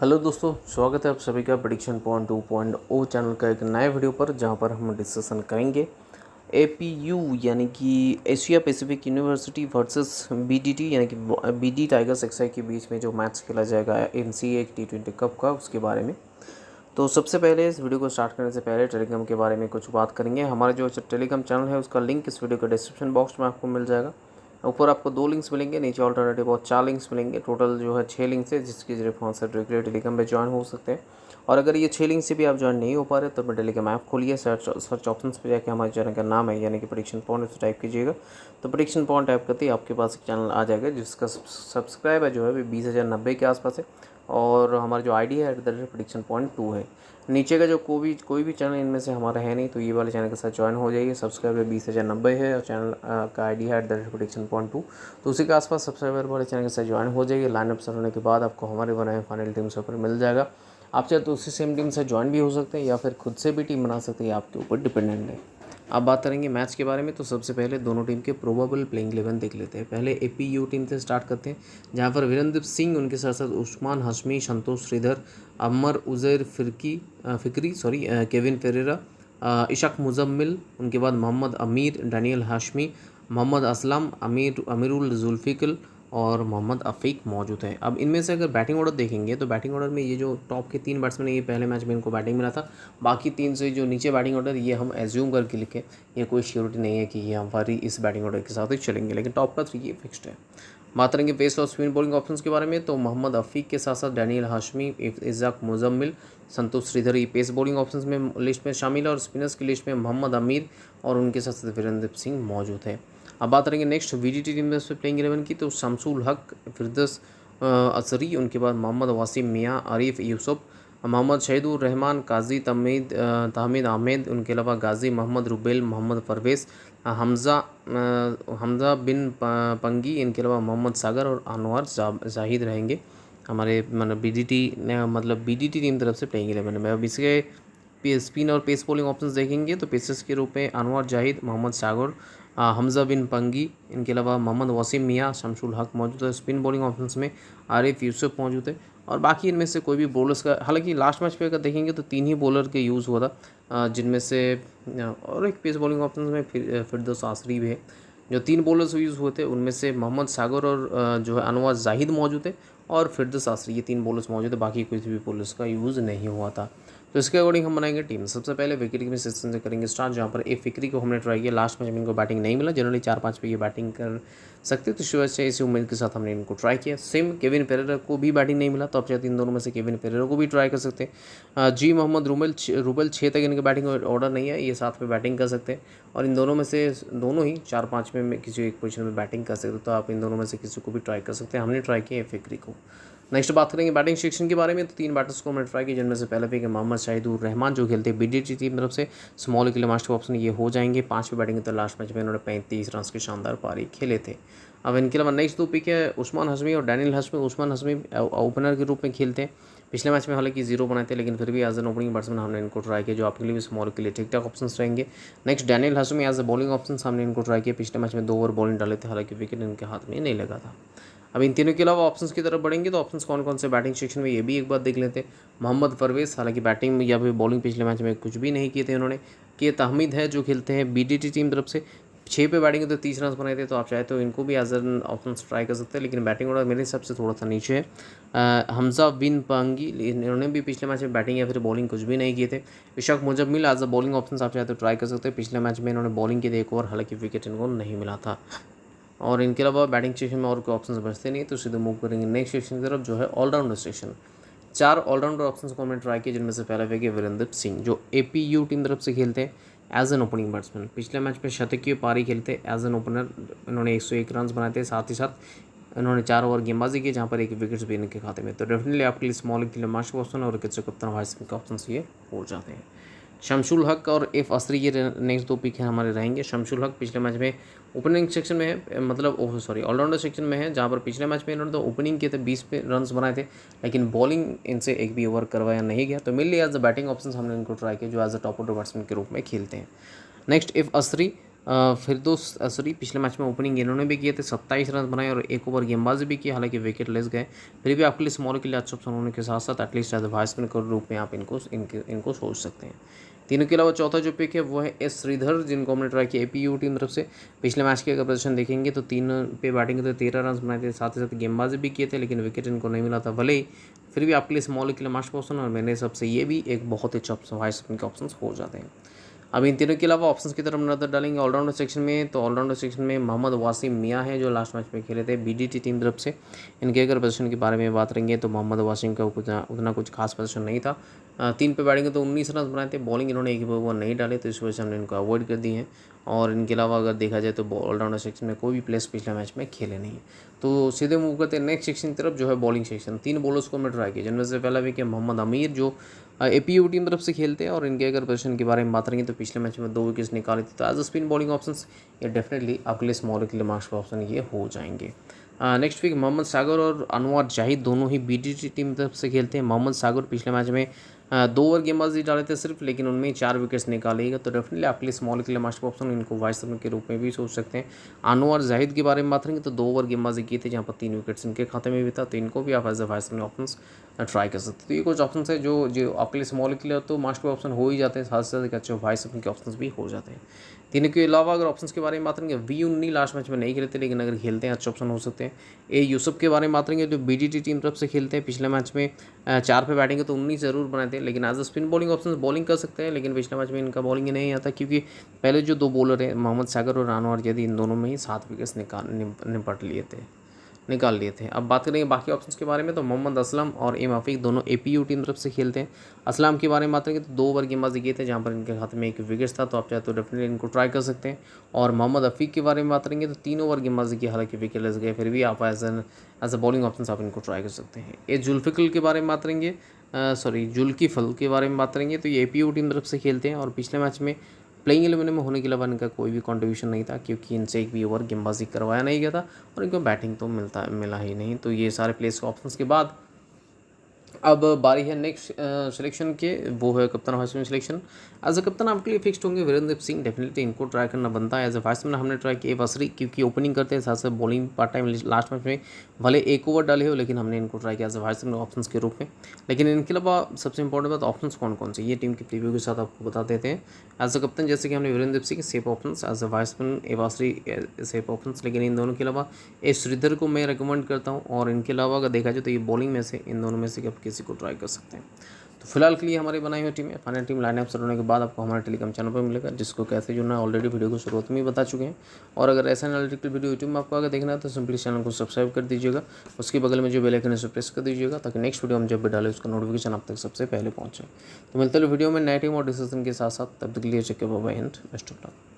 Hello दोस्तों, स्वागत है आप सभी का प्रेडिक्शन पॉइंट 2.0 चैनल का एक नए वीडियो पर, जहां पर हम डिस्कशन करेंगे एपीयू यानी कि एशिया पैसिफिक यूनिवर्सिटी वर्सेस बीडीटी यानी कि बीडी टाइगर्स एक्सआई के बीच में जो मैच खेला जाएगा एनसीए T20 कप का, उसके बारे में। तो सबसे पहले इस वीडियो को स्टार्ट करने से पहले टेलीग्राम के बारे में कुछ बात करेंगे। हमारा जो टेलीग्राम चैनल है उसका लिंक इस वीडियो के डिस्क्रिप्शन बॉक्स में आपको मिल जाएगा। ऊपर आपको 2 लिंक्स मिलेंगे, नीचे ऑल्टरनेटिव और 4 लिंक्स मिलेंगे। टोटल जो है 6 लिंक्स है, जिसके जरिए फोन से डायरेक्टली टेलीग्राम पे ज्वाइन हो सकते हैं। और अगर ये 6 लिंक से भी आप ज्वाइन नहीं हो पा रहे तो अपने टेलीग्राम ऐप खोलिए, सर्च ऑप्शन पे जाके हमारे चैनल का नाम है यानी कि प्रेडिक्शन पॉइंट, उसे टाइप कीजिएगा तो प्रेडिक्शन पॉइंट टाइप करते ही आपके पास एक चैनल आ जाएगा, जिसका सब्सक्राइब है जो है 20,090 के आसपास है। और हमारा जो आईडी है प्रेडिक्शन पॉइंट 2 है। नीचे का जो कोई भी चैनल इनमें से हमारा है नहीं, तो ये वाले चैनल के साथ ज्वाइन हो जाइए। सब्सक्राइबर 20,090 है और चैनल का आईडी है @prediction point 2। तो उसी के आसपास सब्सक्राइबर वाले चैनल के साथ ज्वाइन हो जाइए। लाइन अप सर होने के बाद आपको हमारे बनाए फाइनल टीम से ऊपर मिल जाएगा। आप चाहे तो उसी सेम टीम से ज्वाइन भी हो सकते हैं या फिर खुद से भी टीम बना सकते हैं, आपके ऊपर डिपेंडेंट है। अब बात करेंगे मैच के बारे में, तो सबसे पहले दोनों टीम के प्रोबेबल प्लेइंग 11 देख लेते हैं। पहले एपीयू टीम से स्टार्ट करते हैं, जहां पर वीरेंद्र सिंह, उनके साथ साथ उस्मान हाशमी, संतोष श्रीधर, अमर उजैर फिक्री, केविन फेरेरा, इशक मुजम्मिल, उनके बाद मोहम्मद अमीर, डैनियल हाशमी, मोहम्मद असलम, अमीरुल जुल्फ़िकल और मोहम्मद अफ़ीक मौजूद हैं। अब इनमें से अगर बैटिंग ऑर्डर देखेंगे तो बैटिंग ऑर्डर में ये जो टॉप के 3 बैट्समैन हैं, ये पहले मैच में इनको बैटिंग मिला था। बाकी 3 से जो नीचे बैटिंग ऑर्डर, ये हम एज्यूम करके लिखें, ये कोई श्योरिटी नहीं है कि ये हमारी इस बैटिंग ऑर्डर के साथ ही चलेंगे, लेकिन टॉप का 3 ये फिक्स्ड है। बात करेंगे पेस और स्पिन बॉलिंग ऑप्शंस के बारे में, तो मोहम्मद अफ़ीक के साथ साथ डैनियल हाशमी, इज़ाक मुजम्मिल, संतोष श्रीधर ये पेस बॉलिंग ऑप्शंस में लिस्ट में शामिल है। और स्पिनर्स की लिस्ट में मोहम्मद अमीर और उनके साथ साथ वीरेंद्र सिंह मौजूद है। अब बात करेंगे नेक्स्ट वीडीटी टीम में प्लेइंग 11 की, तो शमसुल हक, फिरदौस असरी, उनके बाद मोहम्मद वासिम मियाँ, आरिफ यूसुफ, मोहम्मद शहीदुर रहमान, काजी तहमीद अहमद, उनके अलावा गाजी मोहम्मद रुबेल, मोहम्मद परवेज़, हमज़ा बिन पंगी, इनके अलावा मोहम्मद सागर और अनवर जाहिद रहेंगे हमारे बीडीटी टीम तरफ से प्लेइंग 11 में। अब इसके स्पिन और पेस बॉलिंग ऑप्शंस देखेंगे तो पेसर्स के रूप में अनवर जाहिद, मोहम्मद सागर, हमज़ा बिन पंगी, इनके अलावा मोहम्मद वसीम मियाँ, शमसुल हक मौजूद है। स्पिन बॉलिंग ऑप्शंस में आरिफ यूसुफ मौजूद है। और बाकी इनमें से कोई भी बॉलर्स का, हालांकि लास्ट मैच पे अगर देखेंगे तो 3 ही बॉलर के यूज़ हुआ था, जिनमें से और एक पेस बॉलिंग ऑप्शन में फिरदौस आसरी भी है। जो 3 बॉलर्स यूज़ हुए थे उनमें से मोहम्मद सागर और जो है अनवर जाहिद मौजूद है और फिरदौस आसरी, ये 3 बॉलर्स मौजूद है। बाकी कोई भी बॉलर्स का यूज़ नहीं हुआ था। तो इसके अकॉर्डिंग हम बनाएंगे टीम। सबसे पहले विकेट कीपिंग सेक्शन से करेंगे स्टार्ट, जहाँ पर फिक्री को हमने ट्राई किया। लास्ट मैच में इनको बैटिंग नहीं मिला, जनरली 4-5 पे ये बैटिंग कर सकते, तो इस वजह से इसी उम्मीद के साथ हमने इनको ट्राई किया। सेम केविन पेरेरा को भी बैटिंग नहीं मिला, तो आप चाहते इन दोनों में से केविन पेरेरा को भी ट्राई कर सकते हैं। जी मोहम्मद रूबल 6 तक इनका बैटिंग ऑर्डर नहीं है, ये 7 पे बैटिंग कर सकते हैं। और इन दोनों में से दोनों ही 4-5 में किसी एक पोजीशन में बैटिंग कर सकते, तो आप इन दोनों में से किसी को भी ट्राई कर सकते हैं। हमने ट्राई किया फिक्री को। नेक्स्ट बात करेंगे बैटिंग सेक्शन के बारे में, तो 3 बैटर्स को हमने ट्राई किया, जिनमें से पहले पिक है मोहम्मद शाहिदुर रहमान, जो खेलते हैं बीडीटी टीम तरफ से। स्मॉल के लिए मास्टर ऑप्शन ये हो जाएंगे। 5 पे बैटिंग, तो लास्ट मैच में इन्होंने 35 रन की शानदार पारी खेले थे। अब इनके अलावा नेक्स्ट 2 पिक है उस्मान हशमी और डैनियल हाशमी। उस्मान हशमी ओपनर के रूप में खेलते हैं। पिछले मैच में हालांकि 0 बनाए थे, लेकिन फिर भी एज एन ओपनिंग बैट्समैन हमने इनको ट्राई किया, जो आपके लिए भी स्मॉल के लिए ठीक ठाक ऑप्शन रहेंगे। Next Daniel Hashmi as a bowling option हमने इनको ट्राई किया। पिछले मैच में 2 ओवर बॉलिंग डाले थे, हालांकि विकेट इनके हाथ में नहीं लगा था। अब इन तीनों के अलावा ऑप्शंस की तरफ बढ़ेंगे, तो ऑप्शंस कौन कौन से बैटिंग सेक्शन में, ये भी एक बार देख लेते हैं। मोहम्मद परवेज़, हालांकि बैटिंग में या फिर बॉलिंग पिछले मैच में कुछ भी नहीं किए थे उन्होंने। के तहमीद है, जो खेलते हैं बीडीटी टीम तरफ से। 6 पे बैटिंग तो 30 रन बनाए थे, तो आप चाहे तो इनको भी एज एन ऑप्शन ट्राई कर सकते हैं, लेकिन बैटिंग ऑर्डर मेरे हिसाब से थोड़ा सा नीचे है। हमज़ा बिन पांगी, इन्होंने भी पिछले मैच में बैटिंग या फिर बॉलिंग कुछ भी नहीं किए थे। Ishaq Muzammil as a bowling option आप चाहे तो ट्राई कर सकते हैं। पिछले मैच में इन्होंने बॉलिंग किए थे 1 ओवर, हालांकि विकेट इनको नहीं मिला था। और इनके अलावा बैटिंग सेक्शन में और कोई ऑप्शन बचते नहीं, तो सीधे मूव करेंगे नेक्स्ट सेक्शन की तरफ, जो है ऑलराउंडर सेक्शन। 4 ऑलराउंडर ऑप्शंस को हमने ट्राई किया, जिनमें से पहला है वीरेंद्र सिंह, जो एपीयू टीम तरफ से खेलते हैं एज एन ओपनिंग बैट्समैन। पिछले मैच में शतकीय पारी खेलते एज एन ओपनर, इन्होंने 101 रन बनाए थे। साथ ही साथ इन्होंने 4 ओवर गेंदबाजी की, जहाँ पर 1 विकेट भी इनके खाते में। तो डेफिनेटली आपके लिए स्मॉल के लिए मास्टर ऑप्शन और कप्तान वाइस के ऑप्शन ये हो जाते हैं। शमसुल हक और असरी ये नेक्स्ट 2 पिक हैं हमारे रहेंगे। शमसुल हक पिछले मैच में ओपनिंग सेक्शन में है, ऑलराउंडर सेक्शन में है, जहाँ पर पिछले मैच में इन्होंने तो ओपनिंग किए थे, 20 पे रन बनाए थे, लेकिन बॉलिंग इनसे एक भी ओवर करवाया नहीं गया। तो mainly as a batting option हमने इनको ट्राई किया, जो as a top order batsman के रूप में खेलते हैं। नेक्स्ट असरी, फिरदौस सॉरी पिछले मैच में ओपनिंग इन्होंने भी किए थे, 27 रन बनाए और 1 ओवर गेंदबाजी भी की, हालांकि विकेट लेस गए। फिर भी आपके लिए स्मॉल के लिए अच्छा ऑप्शन होने के साथ साथ एटलीस्ट एज वाइस स्पिनर के रूप में आप इनको सोच सकते हैं। तीनों के अलावा चौथा जो पिक है वो है एस श्रीधर, जिनको हमने ट्राई किया एपीयू टीम तरफ से। पिछले मैच के अगर प्रदर्शन देखेंगे तो 3 पे बैटिंग करते 13 रन बनाए थे, साथ ही साथ गेंदबाजी भी किए थे, लेकिन विकेट इनको नहीं मिला था। भले ही फिर भी आपके लिए स्मॉल के लिए मस्ट ऑप्शन और मेरे हिसाब से ये भी एक बहुत अच्छा ऑप्शन वाइस स्पिन के ऑप्शन हो जाते हैं। अब इन तीनों के अलावा ऑप्शंस की तरफ नजर डालेंगे ऑलराउंडर सेक्शन में, तो ऑलराउंडर सेक्शन में मोहम्मद वासिम मियाँ है जो लास्ट मैच में खेले थे बीडीटी टीम तरफ से। इनके अगर प्रदर्शन के बारे में बात करेंगे तो मोहम्मद वासिम का उतना कुछ खास प्रदर्शन नहीं था। 3 पे बैटिंग तो 19 रन बनाए थे, बॉलिंग इन्होंने एक भी ओवर नहीं डाले, तो इस वजह से हमने इनको अवॉइड कर दी है। और इनके अलावा अगर देखा जाए तो ऑलराउंडर सेक्शन में कोई भी प्लेयर्स पिछले मैच में खेले नहीं है। तो सीधे मूव करते हैं नेक्स्ट सेक्शन की तरफ जो है बॉलिंग सेक्शन। 3 बॉलर्स को हमने ट्राई किया, जिनमें से पहला विकेट मोहम्मद अमीर जो एपीयू टीम तरफ से खेलते हैं, और इनके अगर प्रदर्शन के बारे में बात करेंगे तो पिछले मैच में 2 विकेट्स निकाले थे। तो as a spin bowling options ये डेफिनेटली आपके लिए स्मॉल के लिए मार्क्स ऑप्शन ये हो जाएंगे। नेक्स्ट वीक मोहम्मद सागर और अनवर जाहिद दोनों ही बीडीटी टीम तरफ से खेलते हैं। मोहम्मद सागर पिछले मैच में 2 ओवर गेंदबाजी डाले थे सिर्फ, लेकिन उनमें 4 विकेट्स निकालेगा, तो डेफिनेटली आपके लिए स्मॉल के लिए मास्टर ऑप्शन इनको वाइस के रूप में भी सोच सकते हैं। अनवर जाहिद के बारे में बात करेंगे तो 2 ओवर गेंदबाजी किए थे, जहाँ पर 3 विकेट्स इनके खाते में भी था, तो इनको भी आप as a vice option try कर सकते हैं। तो ये कुछ ऑप्शन है जो आपके लिए स्मॉल के लिए तो मास्टर ऑप्शन हो ही जाते हैं, साथ साथ एक अच्छे वाइस के ऑप्शन भी हो जाते हैं। तीनों के अलावा अगर ऑप्शंस के बारे में बात करेंगे, वी19 लास्ट मैच में नहीं खेले थे, लेकिन अगर खेलते हैं अच्छे ऑप्शन हो सकते हैं। ए यूसुफ के बारे में बात करेंगे जो बीडीटी टीम तरफ से खेलते हैं। पिछले मैच में 4 पे बैटिंग है तो 19 ज़रूर बनाए थे, लेकिन as a spin bowling option bowling कर सकते हैं, लेकिन पिछले मैच में इनका बॉलिंग ही नहीं आता, क्योंकि पहले जो 2 बॉलर हैं मोहम्मद सागर और अनवर जैदी, इन दोनों में ही 7 विकेट्स निकाल लिए थे। अब बात करेंगे बाकी ऑप्शंस के बारे में, तो मोहम्मद असलम और एम अफीक दोनों एपीयू टीम तरफ से खेलते हैं। असलम के बारे में बात करेंगे तो 2 ओवर गेंदबाजी किए थे, जहाँ पर इनके हाथ में 1 विकेट था, तो आप चाहे तो डेफिनेटली इनको ट्राई कर सकते हैं। और मोहम्मद अफीक के बारे में बात करेंगे तो 3 ओवर गेंदबाजी की, हालांकि विकेट लेस गए, फिर भी आप एज अ बॉलिंग ऑप्शन आप इनको ट्राई कर सकते हैं। ए जुल्फ़िकल के बारे में बात करेंगे जुल्कीफल के बारे में बात करेंगे तो ये एपीयू टीम तरफ से खेलते हैं, और पिछले मैच में प्लेइंग 11 में होने के अलावा इनका कोई भी कंट्रीब्यूशन नहीं था, क्योंकि इनसे एक भी ओवर गेंदबाजी करवाया नहीं गया था, और इनको बैटिंग तो मिला ही नहीं। तो ये सारे प्लेयर्स के ऑप्शंस के बाद अब बारी है नेक्स्ट सिलेक्शन के, वो है कप्तान vice captain selection. As a कप्तान आपके लिए फिक्स्ड होंगे वीरेंद्र सिंह, डेफिनेटली इनको ट्राई करना बनता है। एज अ वाइस कैप्टन हमने ट्राई किया बसरी, क्योंकि ओपनिंग करते हैं, साथ साथ bowling part time last match में भले 1 ओवर डाले हो, लेकिन हमने इनको ट्राई किया as a vice captain option के रूप में। लेकिन इनके अलावा सबसे इंपॉर्टेंट बात ऑप्शन कौन कौन से, ये टीम की प्रीव्यू के साथ आपको बता देते हैं। एज अ कप्तान जैसे कि हमने Virender Singh safe option, as a vice captain एवासरी सेफ ऑप्शन, लेकिन इन दोनों के अलावा एस श्रीधर को मैं रिकमेंड करता हूँ, और इनके अलावा अगर देखा जाए तो ये बॉलिंग में से इन दोनों में से आप किसी को ट्राई कर सकते हैं। तो फिलहाल के लिए हमारी बनाई हुई टीम है, फाइनल टीम लाइनअप सेट होने के बाद आपको हमारे टेलीग्राम चैनल पर मिलेगा, जिसको कैसे जुड़ना है ऑलरेडी वीडियो को शुरुआत में ही बता चुके हैं। और अगर ऐसा एनालिटिकल वीडियो यूट्यूब में आपको अगर देखना है तो सिंपली चैनल को सब्सक्राइब कर दीजिएगा, उसके बगल में जो बेल आइकन है उसे प्रेस कर दीजिएगा, ताकि नेक्स्ट वीडियो हम जब भी डालें उसका नोटिफिकेशन आप तक सबसे पहले पहुँचे। तो मिलते हैं वीडियो में नए टीम और डिस्कशन के साथ साथ, तब तक के लिए check bye and best of luck.